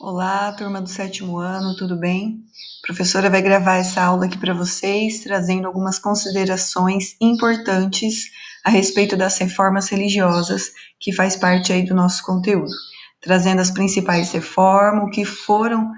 Olá, turma do sétimo ano, tudo bem? A professora vai gravar essa aula aqui para vocês, trazendo algumas considerações importantes a respeito das reformas religiosas, que faz parte aí do nosso conteúdo, trazendo as principais reformas, o que foram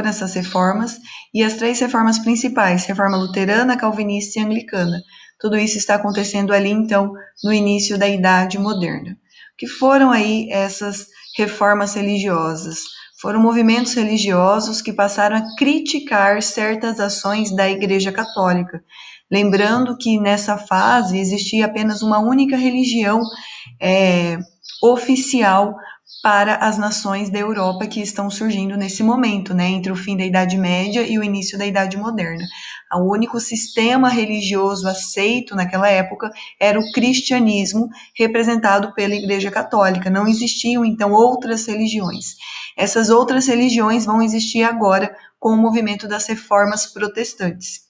essas reformas e as três reformas principais: reforma luterana, calvinista e anglicana. Tudo isso está acontecendo ali, então, no início da Idade Moderna. O que foram aí essas reformas religiosas? Foram movimentos religiosos que passaram a criticar certas ações da Igreja Católica. Lembrando que nessa fase existia apenas uma única religião oficial para as nações da Europa que estão surgindo nesse momento, né, entre o fim da Idade Média e o início da Idade Moderna. O único sistema religioso aceito naquela época era o cristianismo, representado pela Igreja Católica. Não existiam, então, outras religiões. Essas outras religiões vão existir agora com o movimento das reformas protestantes.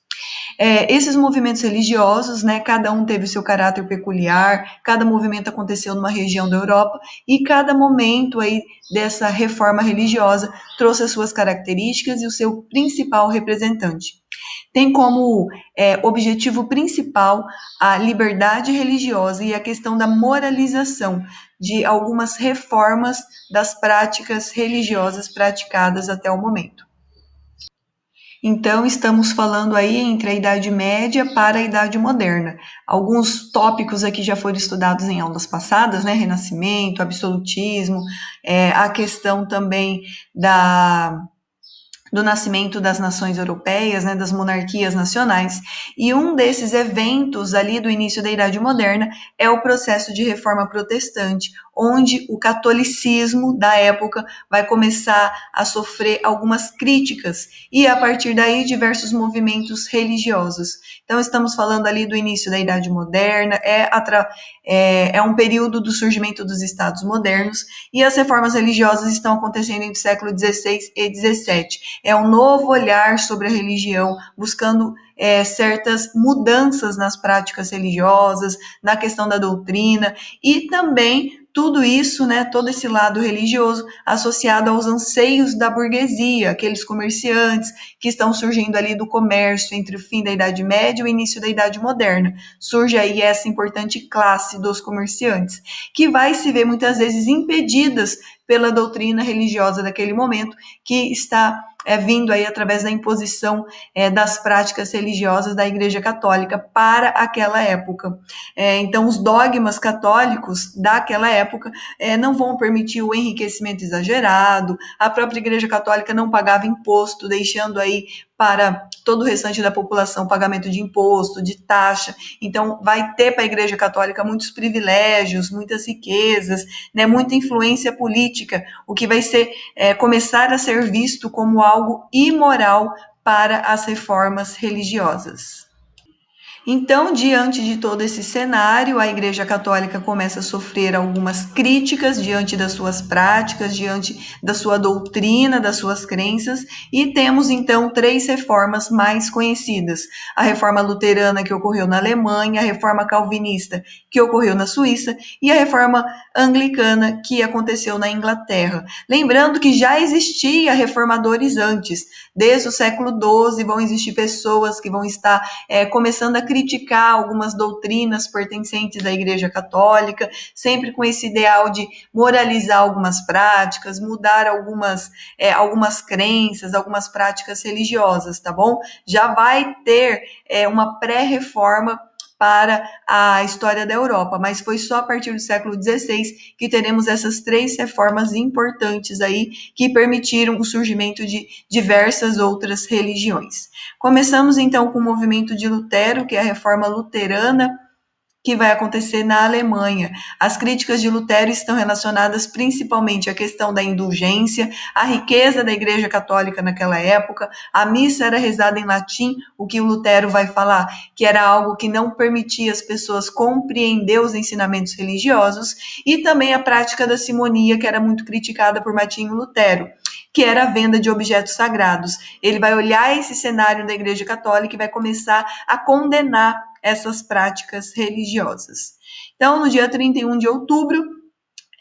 Esses movimentos religiosos, né, cada um teve o seu caráter peculiar, cada movimento aconteceu numa região da Europa e cada momento aí dessa reforma religiosa trouxe as suas características e o seu principal representante. Tem como objetivo principal a liberdade religiosa e a questão da moralização de algumas reformas das práticas religiosas praticadas até o momento. Então, estamos falando aí entre a Idade Média para a Idade Moderna. Alguns tópicos aqui já foram estudados em aulas passadas, né? Renascimento, absolutismo, a questão também do nascimento das nações europeias, né, das monarquias nacionais, e um desses eventos ali do início da Idade Moderna é o processo de reforma protestante, onde o catolicismo da época vai começar a sofrer algumas críticas, e a partir daí diversos movimentos religiosos. Então estamos falando ali do início da Idade Moderna, é um período do surgimento dos Estados modernos, e as reformas religiosas estão acontecendo entre o século XVI e XVII. É um novo olhar sobre a religião, buscando certas mudanças nas práticas religiosas, na questão da doutrina e também tudo isso, né, todo esse lado religioso associado aos anseios da burguesia, aqueles comerciantes que estão surgindo ali do comércio entre o fim da Idade Média e o início da Idade Moderna. Surge aí essa importante classe dos comerciantes, que vai se ver muitas vezes impedidas pela doutrina religiosa daquele momento, que está vindo aí através da imposição das práticas religiosas da Igreja Católica para aquela época. Então, os dogmas católicos daquela época não vão permitir o enriquecimento exagerado, a própria Igreja Católica não pagava imposto, deixando aí para todo o restante da população pagamento de imposto, de taxa. Então, vai ter para a Igreja Católica muitos privilégios, muitas riquezas, né, muita influência política, o que vai começar a ser visto como algo imoral para as reformas religiosas. Então, diante de todo esse cenário, a Igreja Católica começa a sofrer algumas críticas diante das suas práticas, diante da sua doutrina, das suas crenças, e temos então três reformas mais conhecidas: a Reforma Luterana, que ocorreu na Alemanha, a Reforma Calvinista, que ocorreu na Suíça, e a Reforma Anglicana, que aconteceu na Inglaterra. Lembrando que já existia reformadores antes, desde o século XII vão existir pessoas que vão estar começando a criticar algumas doutrinas pertencentes à Igreja Católica, sempre com esse ideal de moralizar algumas práticas, mudar algumas crenças, algumas práticas religiosas, tá bom? Já vai ter uma pré-reforma para a história da Europa, mas foi só a partir do século XVI que teremos essas três reformas importantes aí que permitiram o surgimento de diversas outras religiões. Começamos então com o movimento de Lutero, que é a Reforma Luterana, que vai acontecer na Alemanha. As críticas de Lutero estão relacionadas principalmente à questão da indulgência, à riqueza da Igreja Católica naquela época. A missa era rezada em latim, o que o Lutero vai falar que era algo que não permitia as pessoas compreender os ensinamentos religiosos, e também a prática da simonia, que era muito criticada por Martinho Lutero, que era a venda de objetos sagrados. Ele vai olhar esse cenário da Igreja Católica e vai começar a condenar essas práticas religiosas. Então, no dia 31 de outubro,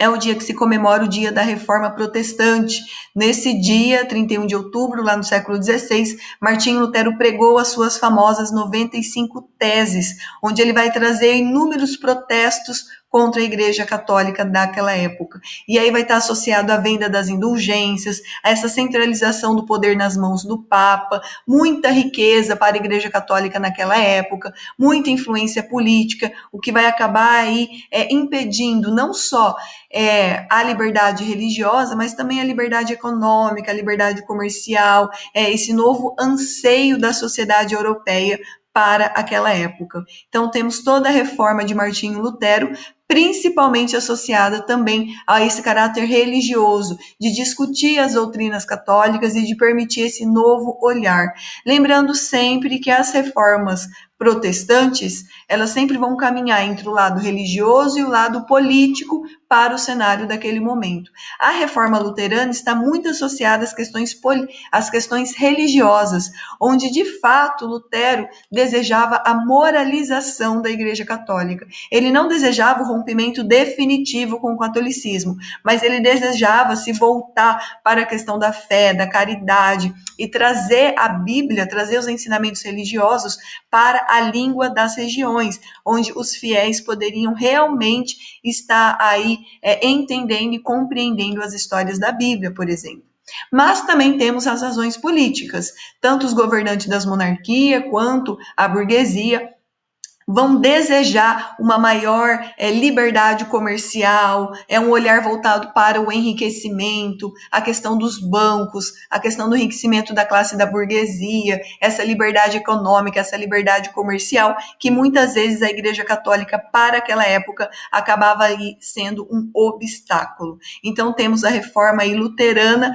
é o dia que se comemora o dia da Reforma Protestante. Nesse dia, 31 de outubro, lá no século XVI, Martinho Lutero pregou as suas famosas 95 teses, onde ele vai trazer inúmeros protestos contra a Igreja Católica daquela época. E aí vai estar associado à venda das indulgências, a essa centralização do poder nas mãos do Papa, muita riqueza para a Igreja Católica naquela época, muita influência política, o que vai acabar aí impedindo não só a liberdade religiosa, mas também a liberdade econômica, a liberdade comercial, esse novo anseio da sociedade europeia para aquela época. Então, temos toda a reforma de Martinho Lutero, principalmente associada também a esse caráter religioso, de discutir as doutrinas católicas e de permitir esse novo olhar. Lembrando sempre que as reformas protestantes, elas sempre vão caminhar entre o lado religioso e o lado político para o cenário daquele momento. A reforma luterana está muito associada às questões religiosas, onde de fato Lutero desejava a moralização da Igreja Católica. Ele não desejava o rompimento definitivo com o catolicismo, mas ele desejava se voltar para a questão da fé, da caridade e trazer a Bíblia, trazer os ensinamentos religiosos para a língua das regiões, onde os fiéis poderiam realmente estar aí entendendo e compreendendo as histórias da Bíblia, por exemplo. Mas também temos as razões políticas. Tanto os governantes das monarquias quanto a burguesia vão desejar uma maior liberdade comercial, um olhar voltado para o enriquecimento, a questão dos bancos, a questão do enriquecimento da classe da burguesia, essa liberdade econômica, essa liberdade comercial, que muitas vezes a Igreja Católica, para aquela época, acabava aí sendo um obstáculo. Então, temos a reforma aí luterana,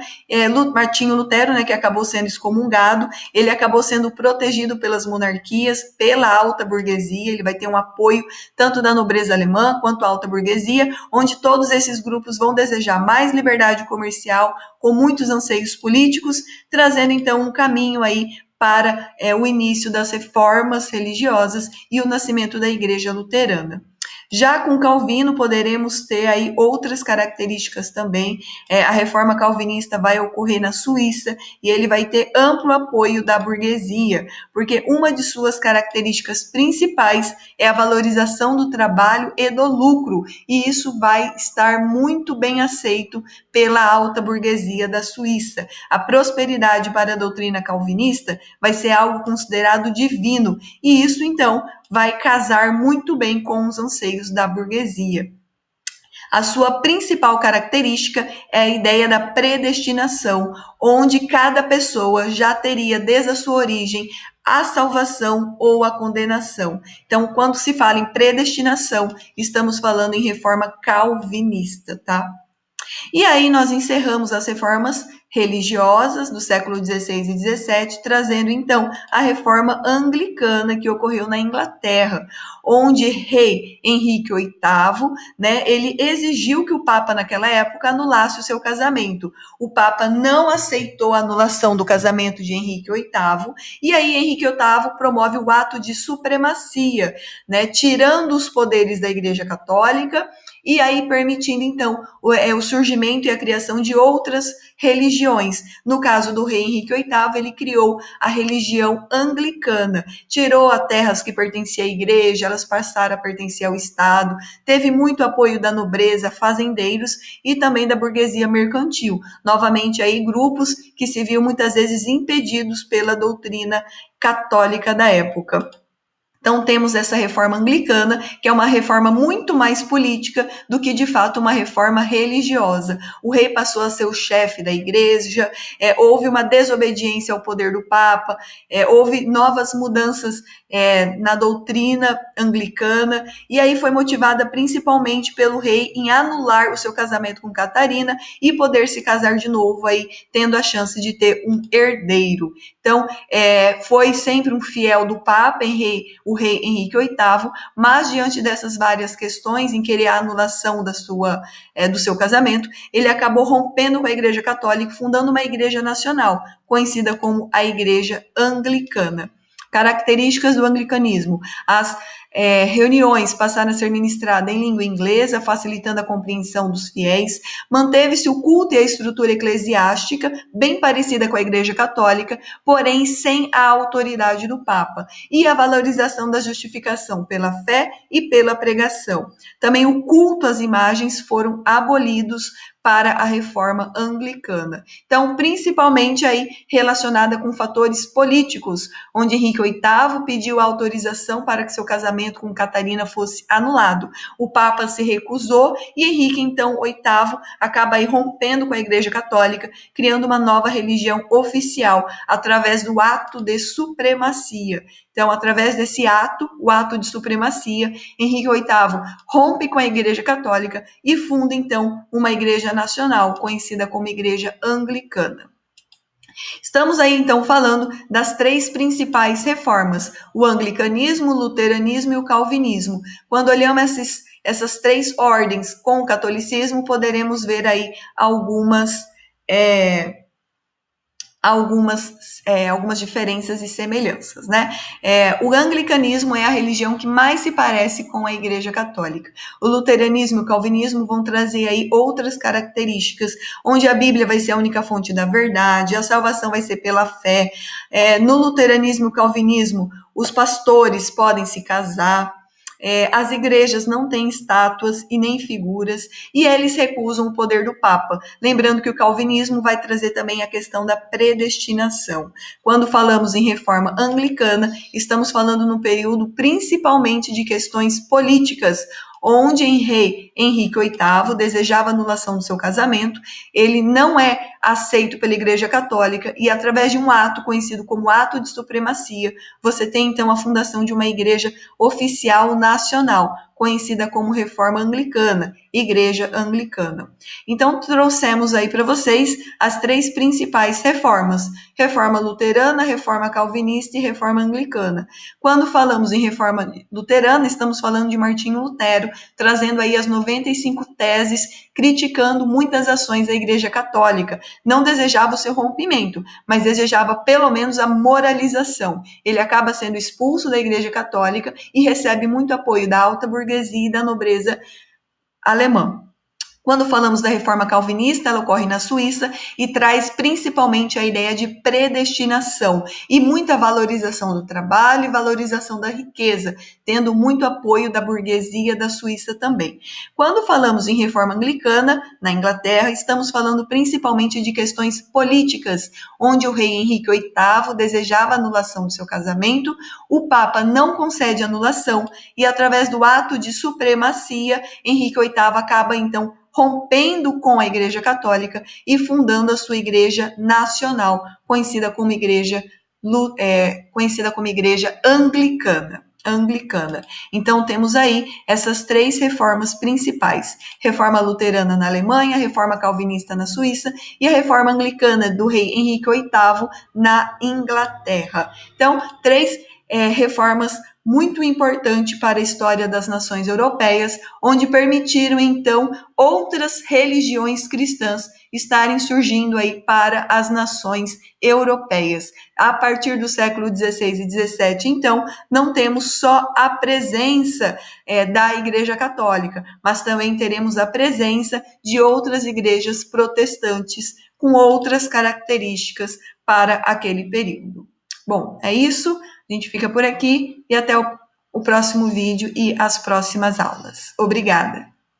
Martinho Lutero, né, que acabou sendo excomungado, ele acabou sendo protegido pelas monarquias, pela alta burguesia, ele vai ter um apoio tanto da nobreza alemã quanto a alta burguesia, onde todos esses grupos vão desejar mais liberdade comercial, com muitos anseios políticos, trazendo então um caminho aí para o início das reformas religiosas e o nascimento da Igreja Luterana. Já com Calvino, poderemos ter aí outras características também. A reforma calvinista vai ocorrer na Suíça e ele vai ter amplo apoio da burguesia, porque uma de suas características principais é a valorização do trabalho e do lucro, e isso vai estar muito bem aceito pela alta burguesia da Suíça. A prosperidade para a doutrina calvinista vai ser algo considerado divino, e isso então vai casar muito bem com os anseios da burguesia. A sua principal característica é a ideia da predestinação, onde cada pessoa já teria desde a sua origem a salvação ou a condenação. Então, quando se fala em predestinação, estamos falando em reforma calvinista, tá? E aí nós encerramos as reformas religiosas do século XVI e XVII, trazendo então a reforma anglicana que ocorreu na Inglaterra, onde rei Henrique VIII, né, ele exigiu que o Papa naquela época anulasse o seu casamento. O Papa não aceitou a anulação do casamento de Henrique VIII, e aí Henrique VIII promove o ato de supremacia, né, tirando os poderes da Igreja Católica e aí permitindo então o surgimento e a criação de outras religiões. No caso do rei Henrique VIII, ele criou a religião anglicana, tirou as terras que pertenciam à igreja, elas passaram a pertencer ao Estado, teve muito apoio da nobreza, fazendeiros e também da burguesia mercantil. Novamente aí grupos que se viam muitas vezes impedidos pela doutrina católica da época. Então, temos essa reforma anglicana, que é uma reforma muito mais política do que, de fato, uma reforma religiosa. O rei passou a ser o chefe da igreja, houve uma desobediência ao poder do Papa, houve novas mudanças na doutrina anglicana, e aí foi motivada principalmente pelo rei em anular o seu casamento com Catarina e poder se casar de novo, aí, tendo a chance de ter um herdeiro. Então, foi sempre um fiel do Papa, o rei Henrique VIII, mas diante dessas várias questões em querer a anulação do seu casamento, ele acabou rompendo com a Igreja Católica, fundando uma igreja nacional, conhecida como a Igreja Anglicana. Características do anglicanismo. As reuniões passaram a ser ministradas em língua inglesa, facilitando a compreensão dos fiéis. Manteve-se o culto e a estrutura eclesiástica, bem parecida com a Igreja Católica, porém sem a autoridade do Papa. E a valorização da justificação pela fé e pela pregação. Também o culto às imagens foram abolidos para a reforma anglicana. Então, principalmente aí relacionada com fatores políticos, onde Henrique VIII pediu autorização para que seu casamento com Catarina fosse anulado. O Papa se recusou e Henrique, então, VIII, acaba aí rompendo com a Igreja Católica, criando uma nova religião oficial, através do ato de supremacia. Então, através desse ato, o ato de supremacia, Henrique VIII rompe com a Igreja Católica e funda, então, uma igreja nacional, conhecida como Igreja Anglicana. Estamos aí, então, falando das três principais reformas, o anglicanismo, o luteranismo e o calvinismo. Quando olhamos essas três ordens com o catolicismo, poderemos ver aí algumas diferenças e semelhanças, né? O anglicanismo é a religião que mais se parece com a Igreja Católica. O luteranismo e o calvinismo vão trazer aí outras características, onde a Bíblia vai ser a única fonte da verdade, a salvação vai ser pela fé. No luteranismo e o calvinismo, os pastores podem se casar, as igrejas não têm estátuas e nem figuras, e eles recusam o poder do Papa. Lembrando que o calvinismo vai trazer também a questão da predestinação. Quando falamos em reforma anglicana, estamos falando no período principalmente de questões políticas, onde o rei Henrique VIII desejava a anulação do seu casamento, ele não é aceito pela Igreja Católica e através de um ato conhecido como ato de supremacia, você tem então a fundação de uma igreja oficial nacional, conhecida como Reforma Anglicana, Igreja Anglicana. Então, trouxemos aí para vocês as três principais reformas: Reforma Luterana, Reforma Calvinista e Reforma Anglicana. Quando falamos em Reforma Luterana, estamos falando de Martinho Lutero, trazendo aí as 95 teses, criticando muitas ações da Igreja Católica. Não desejava o seu rompimento, mas desejava pelo menos a moralização. Ele acaba sendo expulso da Igreja Católica e recebe muito apoio da alta burguesia e da nobreza alemã. Quando falamos da reforma calvinista, ela ocorre na Suíça e traz principalmente a ideia de predestinação e muita valorização do trabalho e valorização da riqueza, tendo muito apoio da burguesia da Suíça também. Quando falamos em reforma anglicana, na Inglaterra, estamos falando principalmente de questões políticas, onde o rei Henrique VIII desejava a anulação do seu casamento, o Papa não concede anulação e, através do ato de supremacia, Henrique VIII acaba, então, rompendo com a Igreja Católica e fundando a sua Igreja Nacional, conhecida como Igreja Anglicana. Então, temos aí essas três reformas principais: Reforma Luterana na Alemanha, Reforma Calvinista na Suíça e a Reforma Anglicana do rei Henrique VIII na Inglaterra. Então, três reformas muito importante para a história das nações europeias, onde permitiram, então, outras religiões cristãs estarem surgindo aí para as nações europeias. A partir do século XVI e XVII, então, não temos só a presença da Igreja Católica, mas também teremos a presença de outras igrejas protestantes com outras características para aquele período. Bom, é isso. A gente fica por aqui e até o próximo vídeo e as próximas aulas. Obrigada!